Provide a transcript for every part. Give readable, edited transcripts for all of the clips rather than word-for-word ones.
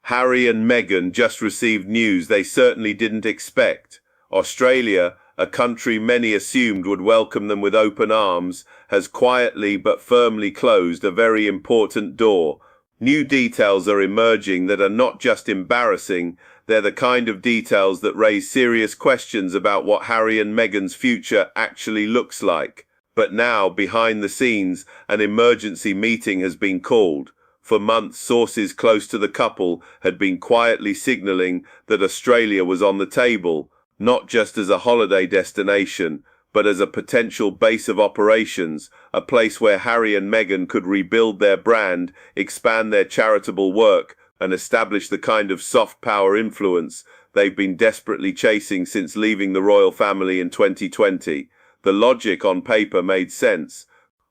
Harry and Meghan just received news they certainly didn't expect. Australia, a country many assumed would welcome them with open arms, has quietly but firmly closed a very important door. New details are emerging that are not just embarrassing, they're the kind of details that raise serious questions about what Harry and Meghan's future actually looks like. But now, behind the scenes, an emergency meeting has been called. For months, sources close to the couple had been quietly signalling that Australia was on the table, not just as a holiday destination, but as a potential base of operations, a place where Harry and Meghan could rebuild their brand, expand their charitable work, and establish the kind of soft power influence they've been desperately chasing since leaving the royal family in 2020. The logic on paper made sense.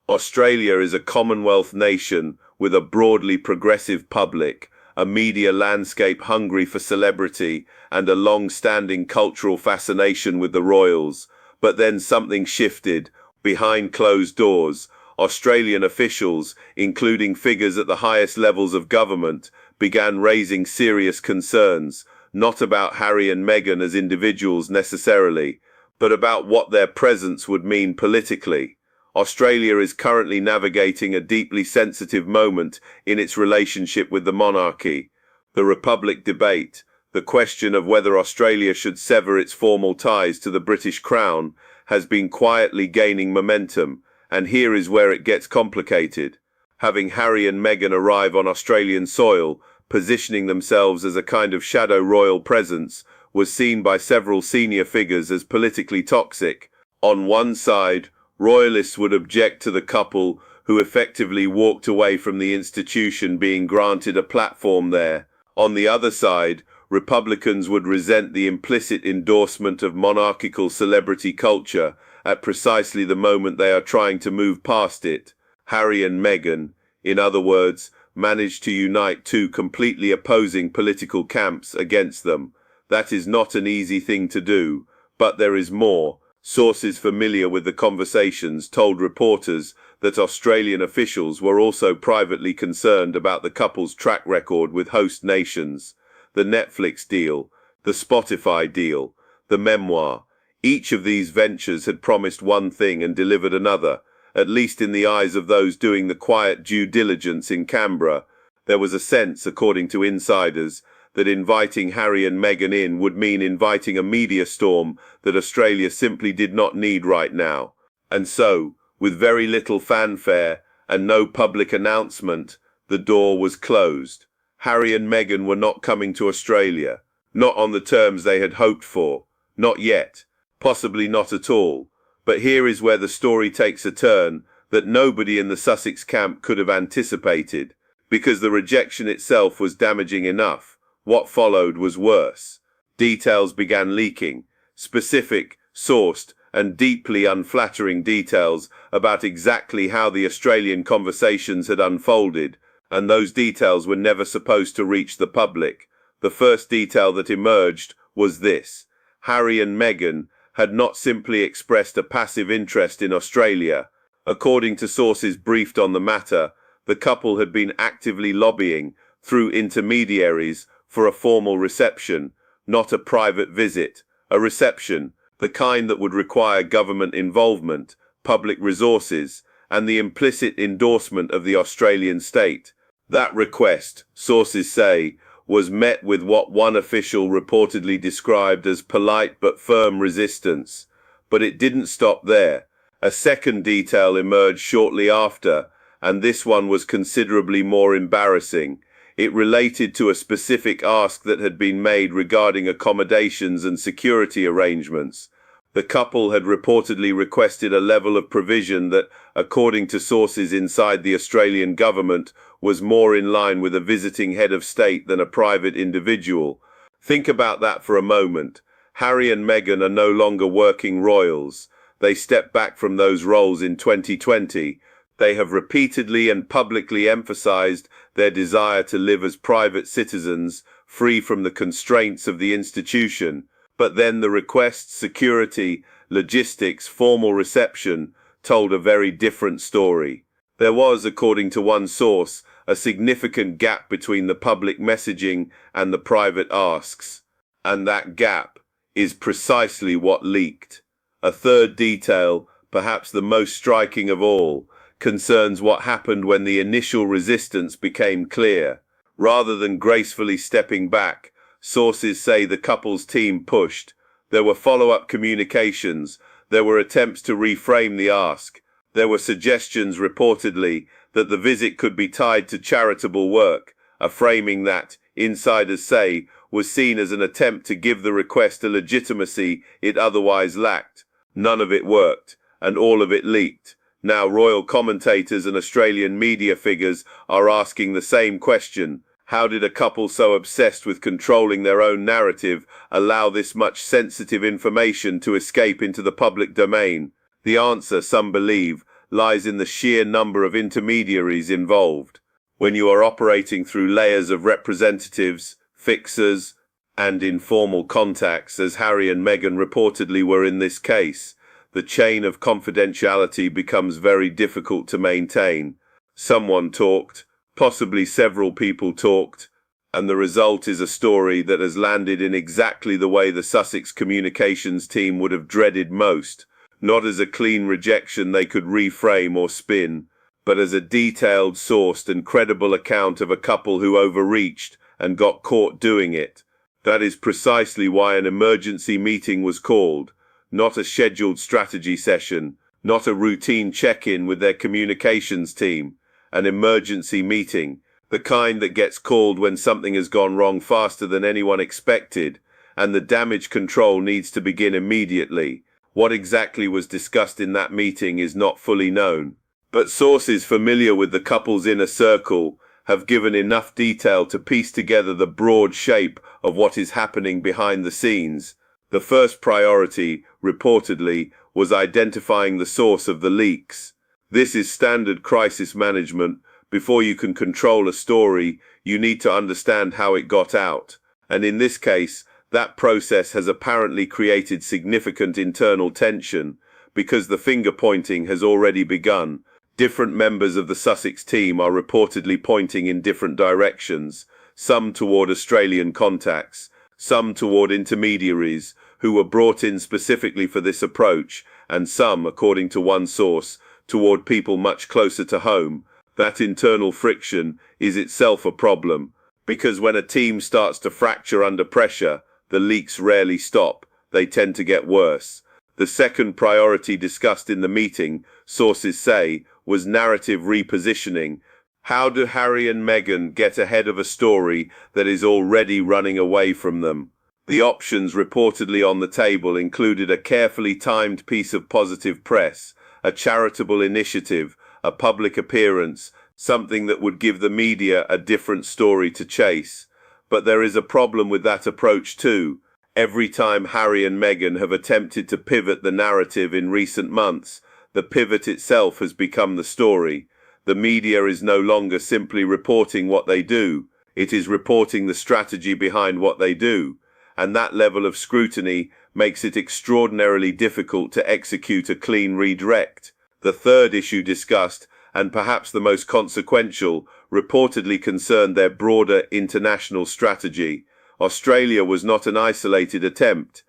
Australia is a Commonwealth nation with a broadly progressive public, a media landscape hungry for celebrity, and a long-standing cultural fascination with the royals. But then something shifted. Behind closed doors, Australian officials, including figures at the highest levels of government, began raising serious concerns, not about Harry and Meghan as individuals necessarily, but about what their presence would mean politically. Australia is currently navigating a deeply sensitive moment in its relationship with the monarchy. The Republic debate, the question of whether Australia should sever its formal ties to the British Crown, has been quietly gaining momentum, and here is where it gets complicated. Having Harry and Meghan arrive on Australian soil, positioning themselves as a kind of shadow royal presence, was seen by several senior figures as politically toxic. On one side, royalists would object to the couple, who effectively walked away from the institution being granted a platform there. On the other side, Republicans would resent the implicit endorsement of monarchical celebrity culture at precisely the moment they are trying to move past it. Harry and Meghan, in other words, managed to unite two completely opposing political camps against them. That is not an easy thing to do, but there is more. Sources familiar with the conversations told reporters that Australian officials were also privately concerned about the couple's track record with host nations. The Netflix deal, the Spotify deal, the memoir. Each of these ventures had promised one thing and delivered another, at least in the eyes of those doing the quiet due diligence in Canberra. There was a sense, according to insiders, that inviting Harry and Meghan in would mean inviting a media storm that Australia simply did not need right now. And so, with very little fanfare and no public announcement, the door was closed. Harry and Meghan were not coming to Australia, not on the terms they had hoped for, not yet, possibly not at all. But here is where the story takes a turn that nobody in the Sussex camp could have anticipated, because the rejection itself was damaging enough. What followed was worse. Details began leaking, specific, sourced, and deeply unflattering details about exactly how the Australian conversations had unfolded, and those details were never supposed to reach the public. The first detail that emerged was this: Harry and Meghan had not simply expressed a passive interest in Australia. According to sources briefed on the matter, the couple had been actively lobbying, through intermediaries, for a formal reception, not a private visit. A reception, the kind that would require government involvement, public resources, and the implicit endorsement of the Australian state. That request, sources say, was met with what one official reportedly described as polite but firm resistance. But it didn't stop there. A second detail emerged shortly after, and this one was considerably more embarrassing. It related to a specific ask that had been made regarding accommodations and security arrangements. The couple had reportedly requested a level of provision that, according to sources inside the Australian government, was more in line with a visiting head of state than a private individual. Think about that for a moment. Harry and Meghan are no longer working royals. They stepped back from those roles in 2020. They have repeatedly and publicly emphasized their desire to live as private citizens, free from the constraints of the institution. But then the requests, security, logistics, formal reception told a very different story. There was, according to one source, a significant gap between the public messaging and the private asks. And that gap is precisely what leaked. A third detail, perhaps the most striking of all, concerns what happened when the initial resistance became clear. Rather than gracefully stepping back, sources say the couple's team pushed. There were follow-up communications. There were attempts to reframe the ask. There were suggestions, reportedly, that the visit could be tied to charitable work, a framing that, insiders say, was seen as an attempt to give the request a legitimacy it otherwise lacked. None of it worked, and all of it leaked. Now royal commentators and Australian media figures are asking the same question. How did a couple so obsessed with controlling their own narrative allow this much sensitive information to escape into the public domain? The answer, some believe, lies in the sheer number of intermediaries involved. When you are operating through layers of representatives, fixers, and informal contacts, as Harry and Meghan reportedly were in this case, the chain of confidentiality becomes very difficult to maintain. Someone talked, possibly several people talked, and the result is a story that has landed in exactly the way the Sussex communications team would have dreaded most, not as a clean rejection they could reframe or spin, but as a detailed, sourced and credible account of a couple who overreached and got caught doing it. That is precisely why an emergency meeting was called, not a scheduled strategy session, not a routine check-in with their communications team. An emergency meeting, the kind that gets called when something has gone wrong faster than anyone expected, and the damage control needs to begin immediately. What exactly was discussed in that meeting is not fully known, but sources familiar with the couple's inner circle have given enough detail to piece together the broad shape of what is happening behind the scenes. The first priority, reportedly, was identifying the source of the leaks. This is standard crisis management. Before you can control a story, you need to understand how it got out. And in this case, that process has apparently created significant internal tension, because the finger-pointing has already begun. Different members of the Sussex team are reportedly pointing in different directions, some toward Australian contacts, some toward intermediaries who were brought in specifically for this approach, and some, according to one source, toward people much closer to home. That internal friction is itself a problem, because when a team starts to fracture under pressure, the leaks rarely stop, they tend to get worse. The second priority discussed in the meeting, sources say, was narrative repositioning. How do Harry and Meghan get ahead of a story that is already running away from them? The options reportedly on the table included a carefully timed piece of positive press, a charitable initiative, a public appearance, something that would give the media a different story to chase. But there is a problem with that approach too. Every time Harry and Meghan have attempted to pivot the narrative in recent months, the pivot itself has become the story. The media is no longer simply reporting what they do, it is reporting the strategy behind what they do, and that level of scrutiny makes it extraordinarily difficult to execute a clean redirect. The third issue discussed, and perhaps the most consequential, reportedly concerned their broader international strategy. Australia was not an isolated attempt.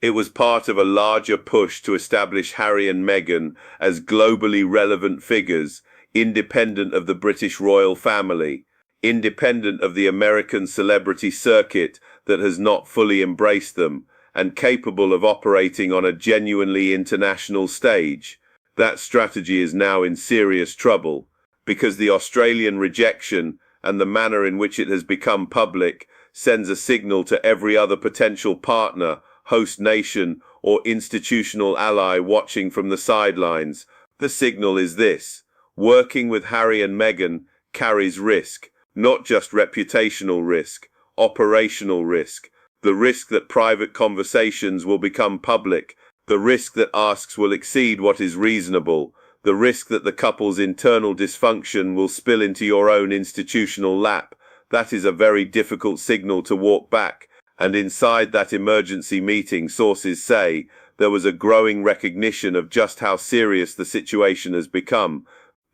It was part of a larger push to establish Harry and Meghan as globally relevant figures, independent of the British royal family, independent of the American celebrity circuit that has not fully embraced them, and capable of operating on a genuinely international stage. That strategy is now in serious trouble, because the Australian rejection and the manner in which it has become public sends a signal to every other potential partner, host nation, or institutional ally watching from the sidelines. The signal is this: working with Harry and Meghan carries risk, not just reputational risk, operational risk, the risk that private conversations will become public, the risk that asks will exceed what is reasonable, the risk that the couple's internal dysfunction will spill into your own institutional lap. That is a very difficult signal to walk back, and inside that emergency meeting, sources say, there was a growing recognition of just how serious the situation has become.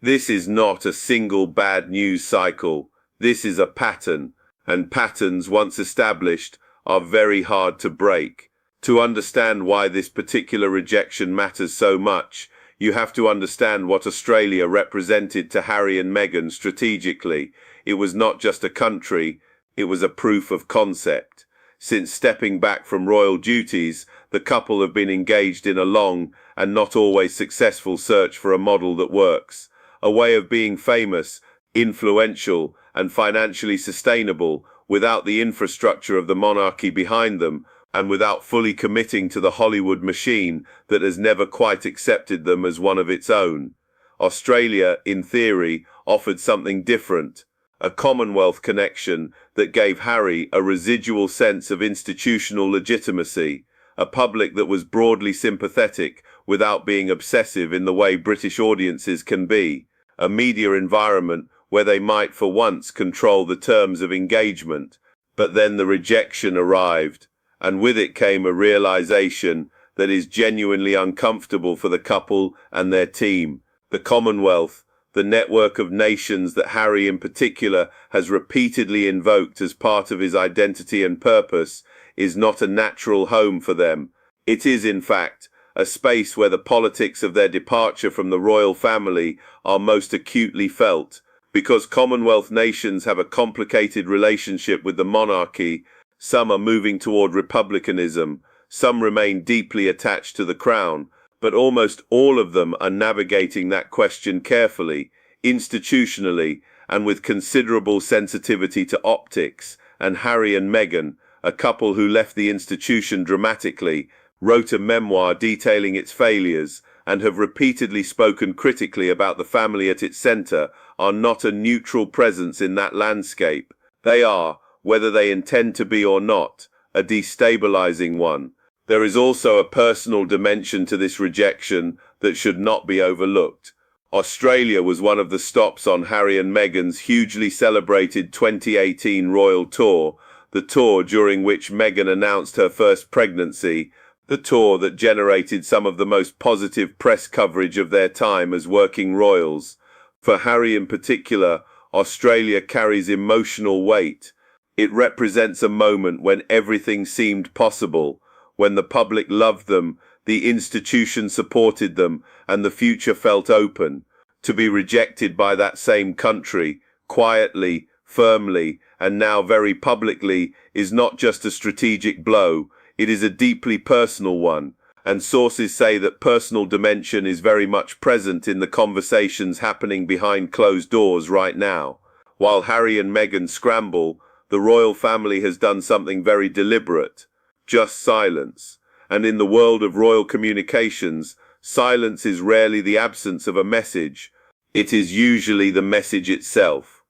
This is not a single bad news cycle. This is a pattern, and patterns, once established, are very hard to break. To understand why this particular rejection matters so much, you have to understand what Australia represented to Harry and Meghan strategically. It was not just a country, it was a proof of concept. Since stepping back from royal duties, the couple have been engaged in a long and not always successful search for a model that works, a way of being famous, influential, and financially sustainable without the infrastructure of the monarchy behind them, and without fully committing to the Hollywood machine that has never quite accepted them as one of its own. Australia, in theory, offered something different, a Commonwealth connection that gave Harry a residual sense of institutional legitimacy, a public that was broadly sympathetic without being obsessive in the way British audiences can be, a media environment where they might for once control the terms of engagement. But then the rejection arrived, and with it came a realization that is genuinely uncomfortable for the couple and their team. The Commonwealth, the network of nations that Harry in particular has repeatedly invoked as part of his identity and purpose, is not a natural home for them. It is, in fact, a space where the politics of their departure from the royal family are most acutely felt. Because Commonwealth nations have a complicated relationship with the monarchy, some are moving toward republicanism, some remain deeply attached to the crown, but almost all of them are navigating that question carefully, institutionally, and with considerable sensitivity to optics. And Harry and Meghan, a couple who left the institution dramatically, wrote a memoir detailing its failures, and have repeatedly spoken critically about the family at its center, are not a neutral presence in that landscape. They are, whether they intend to be or not, a destabilizing one. There is also a personal dimension to this rejection that should not be overlooked. Australia was one of the stops on Harry and Meghan's hugely celebrated 2018 royal tour, the tour during which Meghan announced her first pregnancy, the tour that generated some of the most positive press coverage of their time as working royals. For Harry in particular, Australia carries emotional weight. It represents a moment when everything seemed possible, when the public loved them, the institution supported them, and the future felt open. To be rejected by that same country, quietly, firmly, and now very publicly, is not just a strategic blow, it is a deeply personal one. And sources say that personal dimension is very much present in the conversations happening behind closed doors right now. While Harry and Meghan scramble, the royal family has done something very deliberate: just silence. And in the world of royal communications, silence is rarely the absence of a message. It is usually the message itself.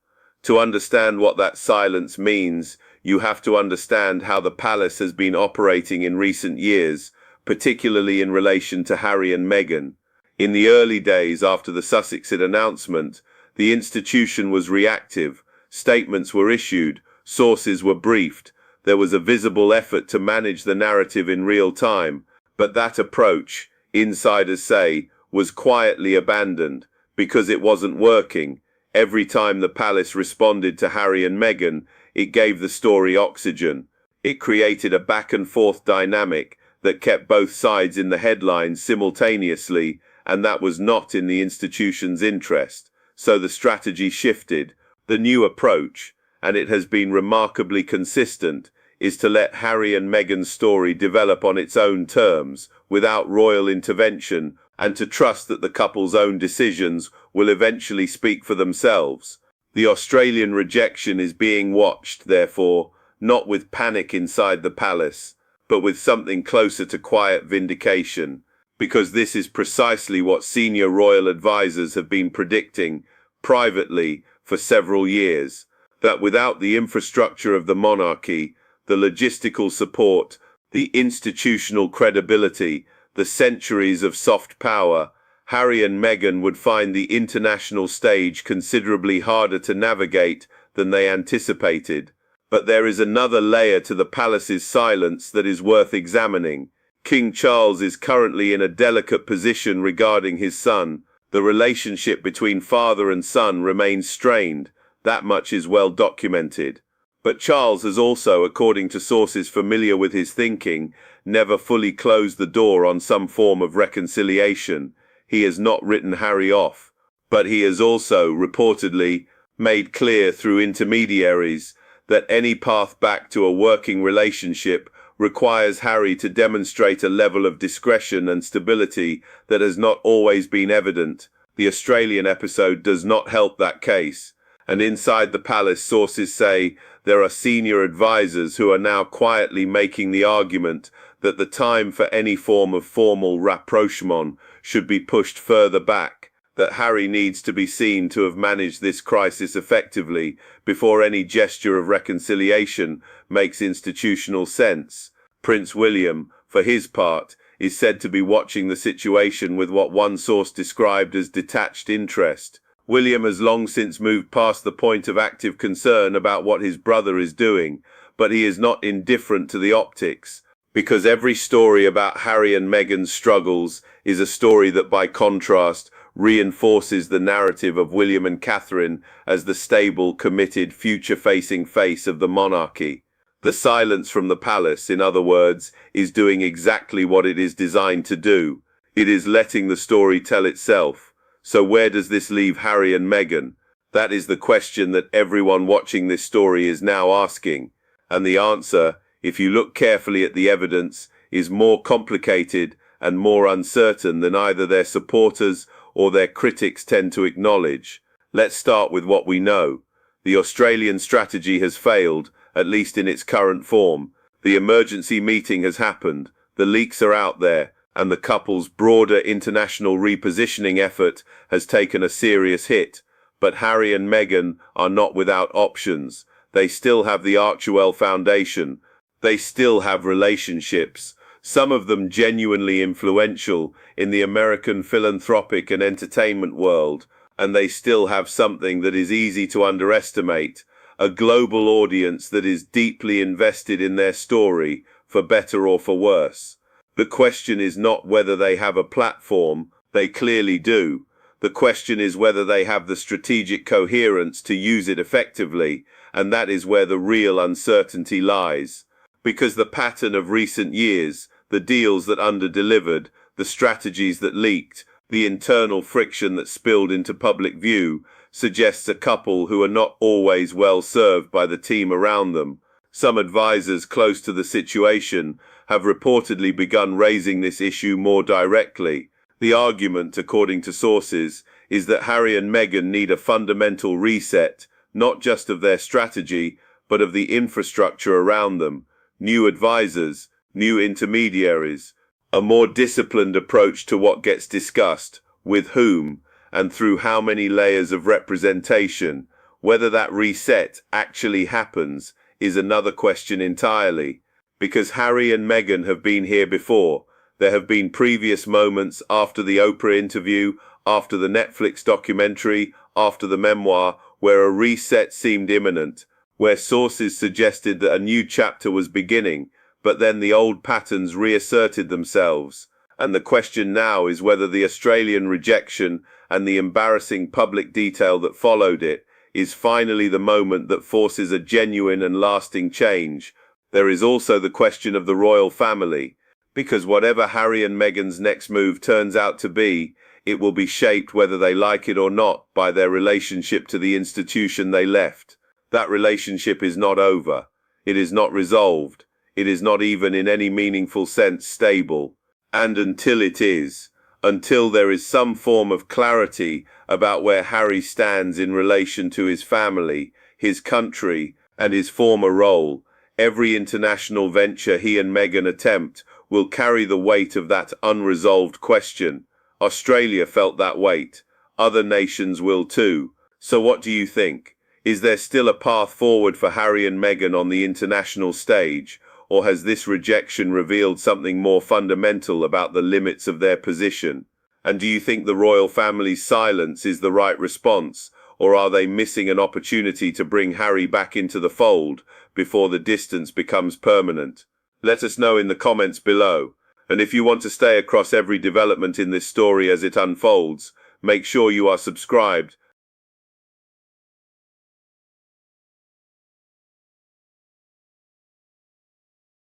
To understand what that silence means, you have to understand how the palace has been operating in recent years, particularly in relation to Harry and Meghan. In the early days after the Sussexes announcement, the institution was reactive. Statements were issued, sources were briefed. There was a visible effort to manage the narrative in real time, but that approach, insiders say, was quietly abandoned because it wasn't working. Every time the palace responded to Harry and Meghan, it gave the story oxygen. It created a back-and-forth dynamic that kept both sides in the headlines simultaneously, and that was not in the institution's interest. So the strategy shifted. The new approach, and it has been remarkably consistent, is to let Harry and Meghan's story develop on its own terms, without royal intervention, and to trust that the couple's own decisions will eventually speak for themselves. The Australian rejection is being watched, therefore, not with panic inside the palace, but with something closer to quiet vindication, because this is precisely what senior royal advisors have been predicting, privately, for several years, that without the infrastructure of the monarchy, the logistical support, the institutional credibility, the centuries of soft power, Harry and Meghan would find the international stage considerably harder to navigate than they anticipated. But there is another layer to the palace's silence that is worth examining. King Charles is currently in a delicate position regarding his son. The relationship between father and son remains strained. That much is well documented. But Charles has also, according to sources familiar with his thinking, never fully closed the door on some form of reconciliation. He has not written Harry off, but he has also, reportedly, made clear through intermediaries that any path back to a working relationship requires Harry to demonstrate a level of discretion and stability that has not always been evident. The Australian episode does not help that case. And inside the palace, sources say there are senior advisors who are now quietly making the argument that the time for any form of formal rapprochement should be pushed further back, that Harry needs to be seen to have managed this crisis effectively before any gesture of reconciliation makes institutional sense. Prince William, for his part, is said to be watching the situation with what one source described as detached interest. William has long since moved past the point of active concern about what his brother is doing, but he is not indifferent to the optics, because every story about Harry and Meghan's struggles is a story that, by contrast, reinforces the narrative of William and Catherine as the stable, committed, future-facing face of the monarchy. The silence from the palace, in other words, is doing exactly what it is designed to do. It is letting the story tell itself. So where does this leave Harry and Meghan? That is the question that everyone watching this story is now asking. And the answer, if you look carefully at the evidence, is more complicated and more uncertain than either their supporters or their critics tend to acknowledge. Let's start with what we know. The Australian strategy has failed, at least in its current form. The emergency meeting has happened, the leaks are out there, and the couple's broader international repositioning effort has taken a serious hit. But Harry and Meghan are not without options. They still have the Archewell Foundation. They still have relationships, some of them genuinely influential in the American philanthropic and entertainment world, and they still have something that is easy to underestimate, a global audience that is deeply invested in their story, for better or for worse. The question is not whether they have a platform, they clearly do. The question is whether they have the strategic coherence to use it effectively, and that is where the real uncertainty lies. Because the pattern of recent years, the deals that under-delivered, the strategies that leaked, the internal friction that spilled into public view, suggests a couple who are not always well served by the team around them. Some advisors close to the situation have reportedly begun raising this issue more directly. The argument, according to sources, is that Harry and Meghan need a fundamental reset, not just of their strategy, but of the infrastructure around them. New advisors, new intermediaries, a more disciplined approach to what gets discussed, with whom, and through how many layers of representation. Whether that reset actually happens is another question entirely. Because Harry and Meghan have been here before. There have been previous moments after the Oprah interview, after the Netflix documentary, after the memoir, where a reset seemed imminent, where sources suggested that a new chapter was beginning, but then the old patterns reasserted themselves. And the question now is whether the Australian rejection and the embarrassing public detail that followed it is finally the moment that forces a genuine and lasting change. There is also the question of the royal family, because whatever Harry and Meghan's next move turns out to be, it will be shaped, whether they like it or not, by their relationship to the institution they left. That relationship is not over. It is not resolved. It is not even in any meaningful sense stable. And until it is, until there is some form of clarity about where Harry stands in relation to his family, his country, and his former role, every international venture he and Meghan attempt will carry the weight of that unresolved question. Australia felt that weight. Other nations will too. So what do you think? Is there still a path forward for Harry and Meghan on the international stage, or has this rejection revealed something more fundamental about the limits of their position? And do you think the royal family's silence is the right response, or are they missing an opportunity to bring Harry back into the fold before the distance becomes permanent? Let us know in the comments below. And if you want to stay across every development in this story as it unfolds, make sure you are subscribed